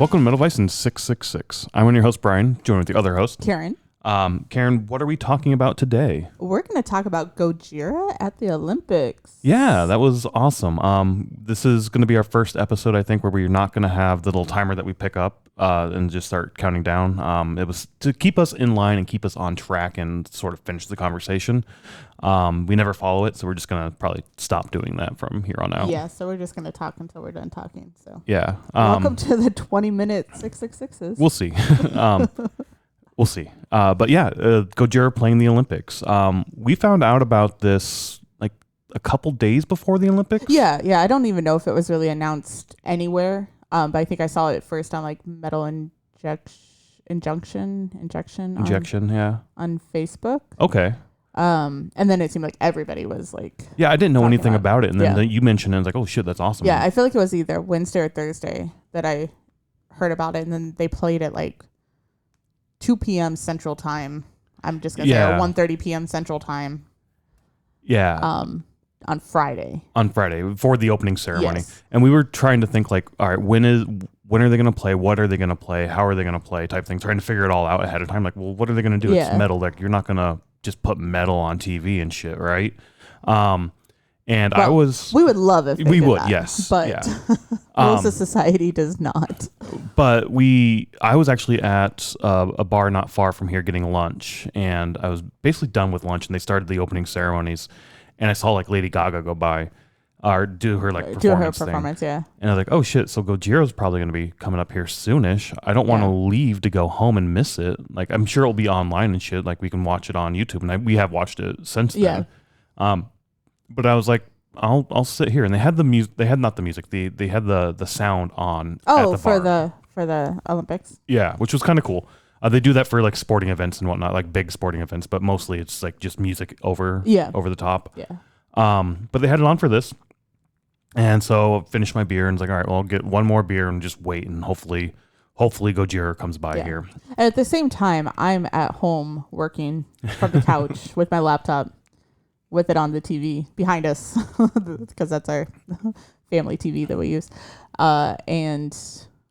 Welcome to MetalVice in 666. I'm one of your hosts, Brian, joined with the other host, Karen. Karen, what are we talking about today? We're going to talk about Gojira at the Olympics. Yeah, that was awesome. This is going to be our first episode, I think, where we're not going to have the little timer that we pick up and just start counting down. It was to keep us in line and keep us on track and sort of finish the conversation. We never follow it, so we're just going to probably stop doing that from here on out. Yeah, so we're just going to talk until we're done talking. So yeah. Welcome to the 20-minute 666s. We'll see. We'll see. But yeah, Gojira playing the Olympics. We found out about this like a couple days before the Olympics. Yeah. I don't even know if it was really announced anywhere. But I think I saw it first on like Metal Injection. Yeah. On Facebook. Okay. And then it seemed like everybody was like. Yeah, I didn't know anything about it, and then yeah. you mentioned it. I was like, oh shit, that's awesome. Yeah, I feel like it was either Wednesday or Thursday that I heard about it, and then they played it like 2 p.m. Central Time. I'm just gonna say, or 1:30 p.m. Central Time. Yeah. On Friday. For the opening ceremony, yes. And we were trying to think like, all right, when are they gonna play? What are they gonna play? How are they gonna play? Type thing. Trying to figure it all out ahead of time. Like, well, what are they gonna do? Yeah. It's metal. Like, you're not gonna just put metal on TV and shit, right? And well, we would love if we would, that, yes, but yeah. most of society does not. But I was actually at a bar not far from here getting lunch, and I was basically done with lunch, and they started the opening ceremonies, and I saw like Lady Gaga go by, or do her performance thing. Yeah. And I was like, oh shit, so Gojira's probably going to be coming up here soonish. I don't want to leave to go home and miss it. Like, I'm sure it'll be online and shit. Like, we can watch it on YouTube, and we have watched it since then. But I was like, I'll sit here, and they had the music. They had not the music. They had the sound on. Oh, at the bar. for the Olympics. Yeah, which was kind of cool. They do that for like sporting events and whatnot, like big sporting events. But mostly it's like just music over the top. Yeah. But they had it on for this, and so I finished my beer and was like, all right, well, I'll get one more beer and just wait, and hopefully Gojira comes by here. And at the same time, I'm at home working from the couch with my laptop, with it on the TV behind us, because that's our family TV that we use. And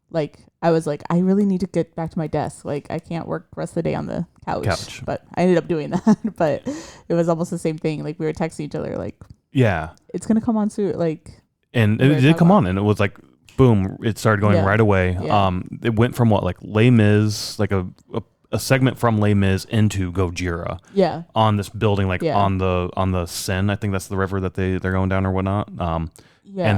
like, I was like, I really need to get back to my desk. Like, I can't work the rest of the day on the couch. But I ended up doing that. But it was almost the same thing. Like, we were texting each other, like, yeah, it's going to come on soon. Like, and it did come on, and it was like, boom, it started going right away. Yeah. It went from like Les Mis, like a segment from Les Mis into Gojira. Yeah. On this building, like on the Seine, I think that's the river that they're going down or whatnot. And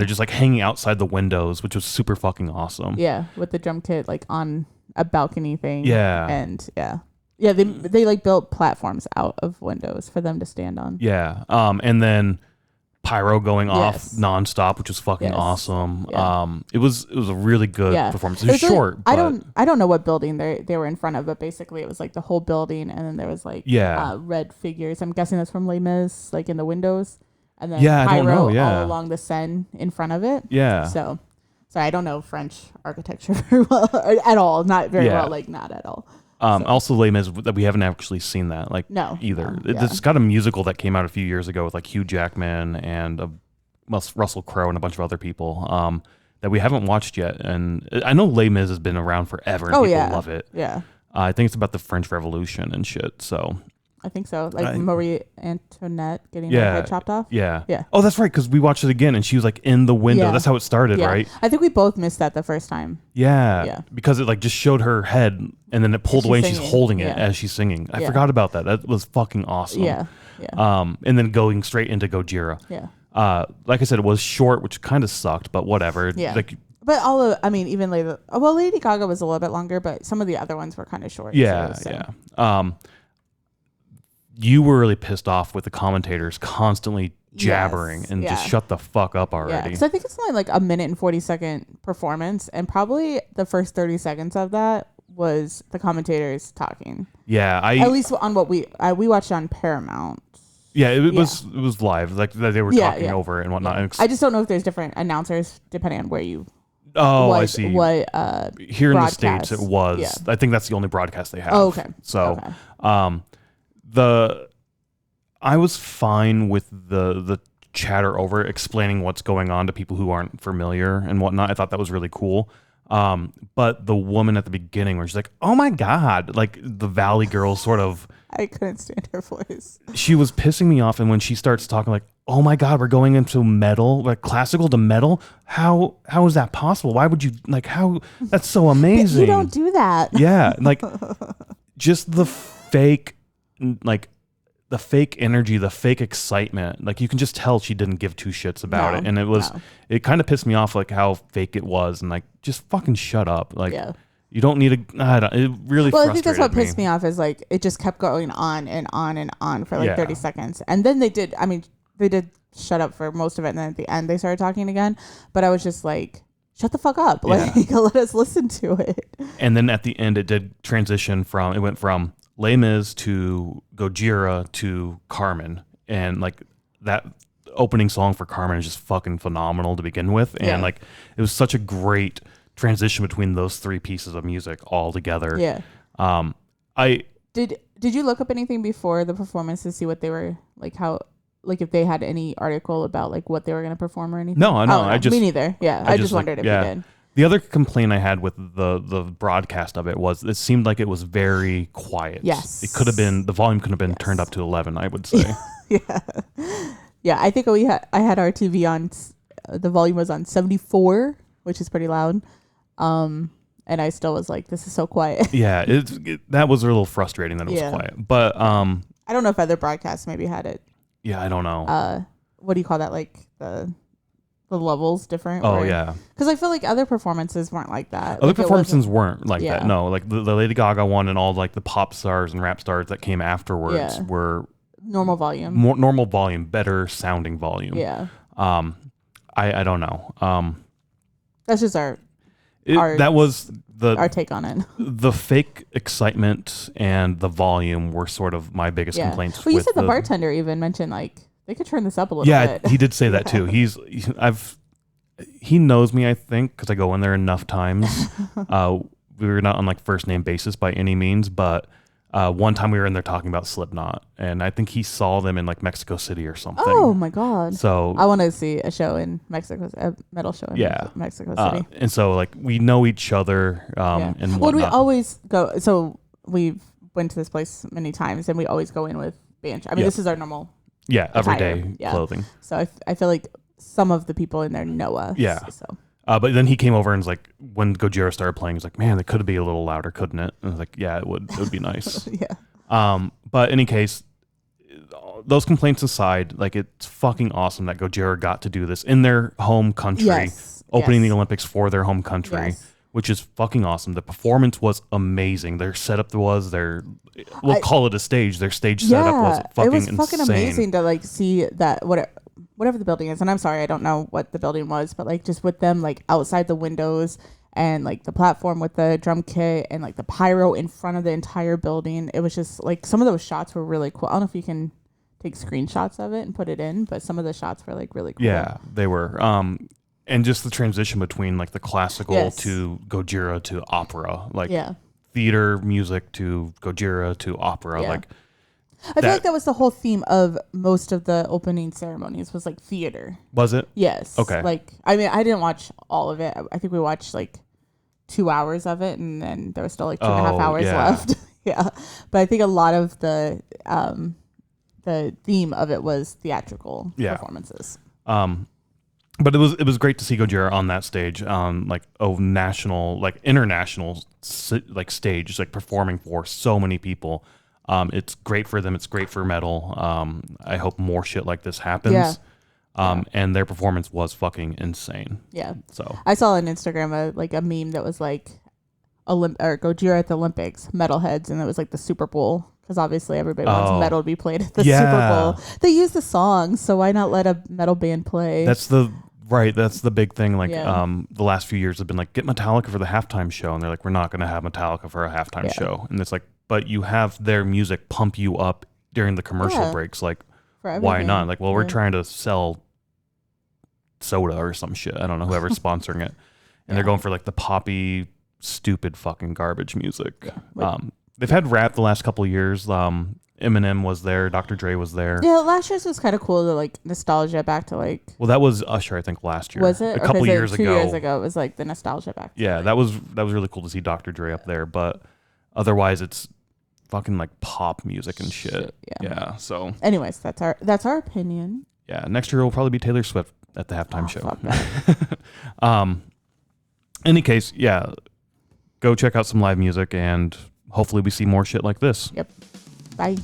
they're just like hanging outside the windows, which was super fucking awesome. Yeah, with the drum kit like on a balcony thing. Yeah. And they like built platforms out of windows for them to stand on. Yeah. And then pyro going off nonstop, which was fucking awesome. Yeah. It was a really good performance. It was short. I don't know what building they were in front of, but basically it was like the whole building, and then there was like red figures. I'm guessing that's from Les Mis, like in the windows, and then pyro all along the Seine in front of it. Yeah. So I don't know French architecture very well at all. Not very well, like not at all. Also Les Mis, that we haven't actually seen that either. It's got a musical that came out a few years ago with like Hugh Jackman and Russell Crowe and a bunch of other people that we haven't watched yet. And I know Les Mis has been around forever and people love it. Yeah. I think it's about the French Revolution and shit. So I think so. Like Marie Antoinette getting her head chopped off. Yeah. Yeah. Oh, that's right. Because we watched it again and she was like in the window. Yeah. That's how it started, right? I think we both missed that the first time. Yeah. Yeah. Because it like just showed her head and then it pulled away and she's holding it as she's singing. I forgot about that. That was fucking awesome. Yeah. Yeah. And then going straight into Gojira. Yeah. Like I said, it was short, which kind of sucked, but whatever. Yeah. Like, but even later, Lady Gaga was a little bit longer, but some of the other ones were kind of short. Yeah. So. Yeah. You were really pissed off with the commentators constantly jabbering and just shut the fuck up already. Yeah, because I think it's only like a 1:40 performance, and probably the first 30 seconds of that was the commentators talking. Yeah, at least on what we watched on Paramount. Yeah, it was live, like they were talking over it and whatnot. Yeah. I just don't know if there's different announcers depending on where you. I see. What here broadcast. In the States it was. Yeah. I think that's the only broadcast they have. Oh, okay. So, I was fine with the chatter over explaining what's going on to people who aren't familiar and whatnot. I thought that was really cool. But the woman at the beginning where she's like, oh my God, like the Valley Girl sort of. I couldn't stand her voice. She was pissing me off. And when she starts talking like, oh my God, we're going into metal, like classical to metal. How is that possible? Why would you like how that's so amazing? You don't do that. Yeah. Like just the fake, like the fake energy, the fake excitement. Like you can just tell she didn't give two shits about it. And it kind of pissed me off like how fake it was and like just fucking shut up. Like you don't need it really frustrated me. Well, I think that's what pissed me off is like it just kept going on and on and on for like 30 seconds. And then they did shut up for most of it and then at the end they started talking again. But I was just like, shut the fuck up. Like let us listen to it. And then at the end it did transition it went from Les Mis to Gojira to Carmen, and like that opening song for Carmen is just fucking phenomenal to begin with, and like it was such a great transition between those three pieces of music all together. I did you look up anything before the performance to see what they were like, how like if they had any article about like what they were going to perform or anything? No, I just me neither. I just wondered if you did. The other complaint I had with the broadcast of it was it seemed like it was very quiet. Yes. It could have been, the volume could have been turned up to 11, I would say. Yeah, I think I had our TV on, the volume was on 74, which is pretty loud. And I still was like, this is so quiet. Yeah, that was a little frustrating that it was quiet. But I don't know if other broadcasts maybe had it. Yeah, I don't know. What do you call that? Like the levels different? Oh, yeah. Because I feel like other performances weren't like that. Other performances weren't like that. No, like the Lady Gaga one and all like the pop stars and rap stars that came afterwards were normal volume. More normal volume, better sounding volume. Yeah. I don't know. That's just our take on it. The fake excitement and the volume were sort of my biggest complaints. Well, you said the bartender even mentioned like they could turn this up a little bit. Yeah, he did say that too. He knows me, I think, because I go in there enough times. We were not on like first name basis by any means, but one time we were in there talking about Slipknot, and I think he saw them in like Mexico City or something. Oh my God! So I want to see a show in Mexico, a metal show in Mexico City. And so like we know each other. And well, we always go. So we've went to this place many times, and we always go in with band. I mean, this is our normal. Yeah, everyday clothing. So I feel like some of the people in there know us. Yeah. So. But then he came over and was like, when Gojira started playing, he's like, man, it could be a little louder, couldn't it? And I was like, yeah, it would. It would be nice. But in any case, those complaints aside, like it's fucking awesome that Gojira got to do this in their home country, opening the Olympics for their home country, which is fucking awesome. The performance was amazing. Their setup was we'll call it a stage. Their stage setup was fucking insane. It was fucking amazing to like see that whatever the building is. And I'm sorry, I don't know what the building was, but like just with them like outside the windows and like the platform with the drum kit and like the pyro in front of the entire building. It was just like some of those shots were really cool. I don't know if you can take screenshots of it and put it in, but some of the shots were like really cool. Yeah, they were. And just the transition between like the classical to Gojira to opera, like theater music to Gojira to opera. Like I feel like that was the whole theme of most of the opening ceremonies was like theater. Was it? Yes. Okay. Like, I mean, I didn't watch all of it. I think we watched like 2 hours of it, and then there was still like 2.5 hours left. But I think a lot of the theme of it was theatrical performances. But it was great to see Gojira on that stage, like national, like international, like stage, like performing for so many people. It's great for them. It's great for metal. I hope more shit like this happens. And their performance was fucking insane. Yeah. So I saw on Instagram a meme that was like Gojira at the Olympics, metalheads, and it was like the Super Bowl. Because obviously everybody wants metal to be played at the Super Bowl. They use the song, so why not let a metal band play? That's the big thing. Like the last few years have been like, get Metallica for the halftime show, and they're like, we're not going to have Metallica for a halftime show, and it's like, but you have their music pump you up during the commercial breaks. Like, why not? Like, well, we're trying to sell soda or some shit. I don't know whoever's sponsoring it, and they're going for like the poppy, stupid fucking garbage music. They've had rap the last couple of years, and Eminem was there. Dr. Dre was there. Yeah, last year's was kind of cool to like nostalgia back to like. Well, that was Usher, I think, last year. Was it? A couple years ago. 2 years ago, it was like the nostalgia back. Yeah, like, that was really cool to see Dr. Dre up there. But otherwise, it's fucking like pop music and shit. Yeah. So. Anyways, that's our opinion. Yeah. Next year will probably be Taylor Swift at the halftime show. Fuck that. Any case, yeah. Go check out some live music and hopefully we see more shit like this. Yep. Bye.